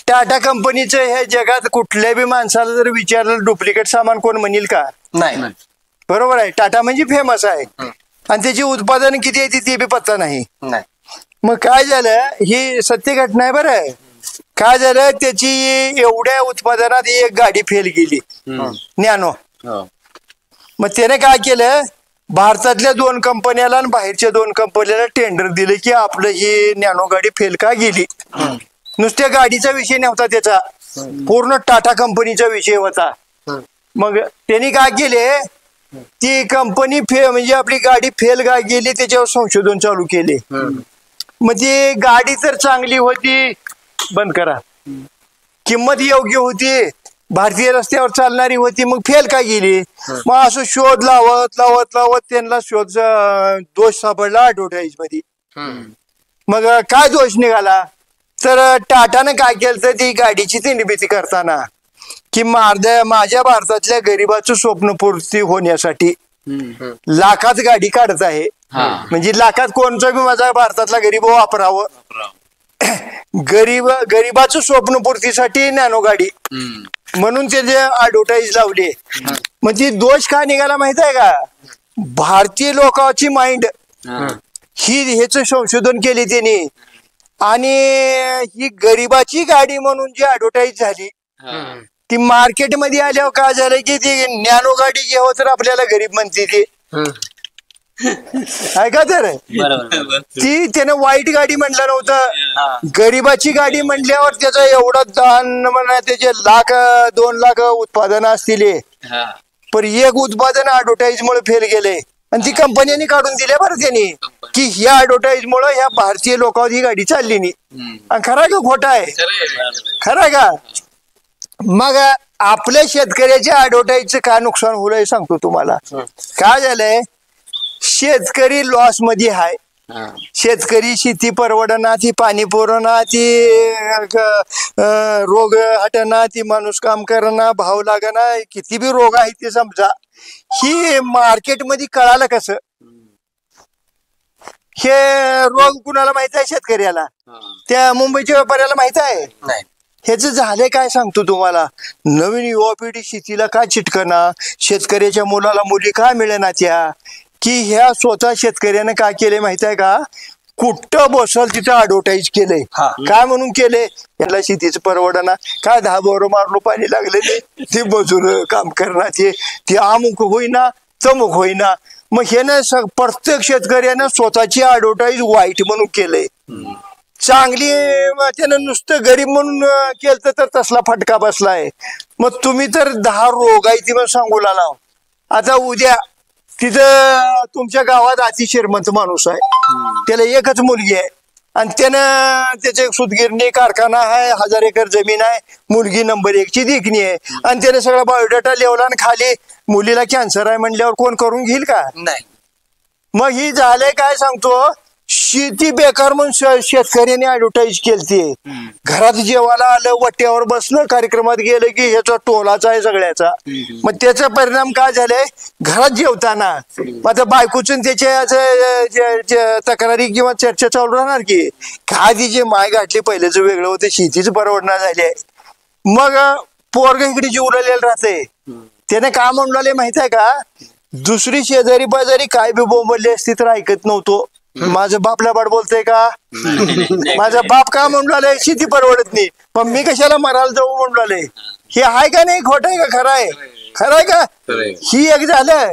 टाटा कंपनीचं हे जगात कुठल्या बी माणसाला जर विचारलं डुप्लिकेट सामान कोण म्हणेल का? नाही. बरोबर आहे. टाटा म्हणजे फेमस आहे आणि त्याची उत्पादन किती आहे ते बी पत्ता नाही. मग काय झालं, ही सत्य घटना आहे. बरं काय झालं, त्याची एवढ्या उत्पादनात एक गाडी फेल गेली, नॅनो. मग त्याने काय केलं, भारतातल्या 2 कंपन्याला आणि बाहेरच्या 2 कंपन्याला टेंडर दिले की आपलं ही नॅनो गाडी फेल का गेली. नुसत्या गाडीचा विषय नव्हता त्याचा, पूर्ण टाटा कंपनीचा विषय होता. मग त्यांनी काय केले, ती कंपनी म्हणजे आपली गाडी फेल का गेली त्याच्यावर संशोधन चालू केले. मग ती गाडी तर चांगली होती, बंद करा, किंमत योग्य होती, भारतीय रस्त्यावर चालणारी होती, मग फेल का गेली. मग असं शोध लावत लावत लावत त्यांना दोष सापडला ऍडव्हर्टाईज मध्ये. मग काय दोष निघाला, तर टाटानं काय केलं तर ती गाडीची निर्मिती करताना की माझ्या भारतातल्या गरिबाचं स्वप्नपूर्ती होण्यासाठी लाखात गाडी काढत आहे, म्हणजे लाखात कोणचं बी माझा भारतातला गरीब वापरावं, गरिबाचं स्वप्नपूर्तीसाठी नॅनो गाडी म्हणून त्याचे ऍडव्हर्टाईज लावले. मग ती दोष काय निघाला माहित आहे का, भारतीय लोकांची माइंड ही ह्याच संशोधन केले त्यांनी आणि ही गरिबाची गाडी म्हणून जी ऍडव्हर्टाईज झाली ती मार्केटमध्ये आल्यावर काय झालं की ती नॅनो गाडी घ्यावं तर आपल्याला गरीब म्हणते ती ऐका. तर ती त्यानं वाईट गाडी म्हटलं नव्हतं, गरीबाची गाडी म्हटल्यावर त्याचा एवढा दान म्हणा, त्याचे 1,00,000 2,00,000 उत्पादन असतील, पण एक उत्पादन ऍडव्हर्टाईज मुळे फेल गेले आणि ती कंपन्यांनी काढून दिल्या बरं त्यांनी की ह्या ऍडव्हर्टाईज मुळे ह्या भारतीय लोकांवर ही गाडी चालली नाही. आणि खरं का खोटा आहे, खरं का. मग आपल्या शेतकऱ्याच्या ऍडव्हर्टाईजचं काय नुकसान होलंय सांगतो तुम्हाला. काय झालंय, शेतकरी लॉस मध्ये आहे. शेतकरी शेती परवडना, ती पाणी पुरवना, ती रोग हटना, ती माणूस काम करना, भाव लागना, किती बी रोग आहे ते समजा. ही मार्केटमध्ये कळालं कसं, हे रोग कुणाला माहित आहे, शेतकऱ्याला. त्या मुंबईच्या व्यापाऱ्याला माहित आहे. ह्याच झालंय काय सांगतो तुम्हाला, नवीन युवा पिढी शेतीला काय चिटकना, शेतकऱ्याच्या मुलाला मुली काय मिळेना त्या, की ह्या स्वतः शेतकऱ्याने काय केले माहित आहे का, कुठं बसल तिथं ऍडव्हर्टाईज केलंय. काय म्हणून केले, यांना शेतीचं परवडना, काय 10 बोरं मारलो पाणी लागले ते मजूर काम करणार, ते अमुक होईना तमुक होईना. मग हे ना प्रत्येक शेतकऱ्यानं स्वतःची ऍडव्हर्टाईज वाईट म्हणून केलंय. चांगली त्यानं नुसतं गरीब म्हणून केलं तर तसला फटका बसलाय. मग तुम्ही तर 10 रोग आहे ती मग सांगू लाव. आता उद्या तिथं तुमच्या गावात अति श्रीमंत माणूस आहे, त्याला एकच मुलगी आहे आणि त्यानं त्याचे सुतगिरणी कारखाना आहे, 1000 एकर जमीन आहे, मुलगी नंबर 1 ची देखणी आहे आणि त्याने सगळा बायोडाटा लिवला आणि खाली मुलीला कॅन्सर आहे म्हणल्यावर कोण करून घेईल का? नाही. मग ही झालंय काय सांगतो, शेती बेकार म्हणून शेतकऱ्याने ऍडव्हर्टाईज केलती. घरात जेवायला आलं, वट्यावर बसलं, कार्यक्रमात गेलं की ह्याचा टोलाचा आहे सगळ्याचा. मग त्याचा परिणाम काय झालाय, घरात जेवताना आता बायकोचं त्याच्या तक्रारी किंवा चर्चा चालू राहणार की काय तिचे माय गाठली, पहिलेच वेगळं होतं, शेतीच परवडणार झाली. मग पोरग इकडे जीवलेलं राहते. त्याने काय म्हणले माहित आहे का, दुसरी शेजारी बाजारी काय बी बोंबलली असती तर ऐकत नव्हतो. माझं बापला बाड बोलतोय का, माझा बाप का म्हणून शेती परवडत नाही, पण मी कशाला मरायला जाऊ म्हणून. हे आहे का नाही, खोट आहे का, खरं आहे, खरं आहे का. ही एक झालं.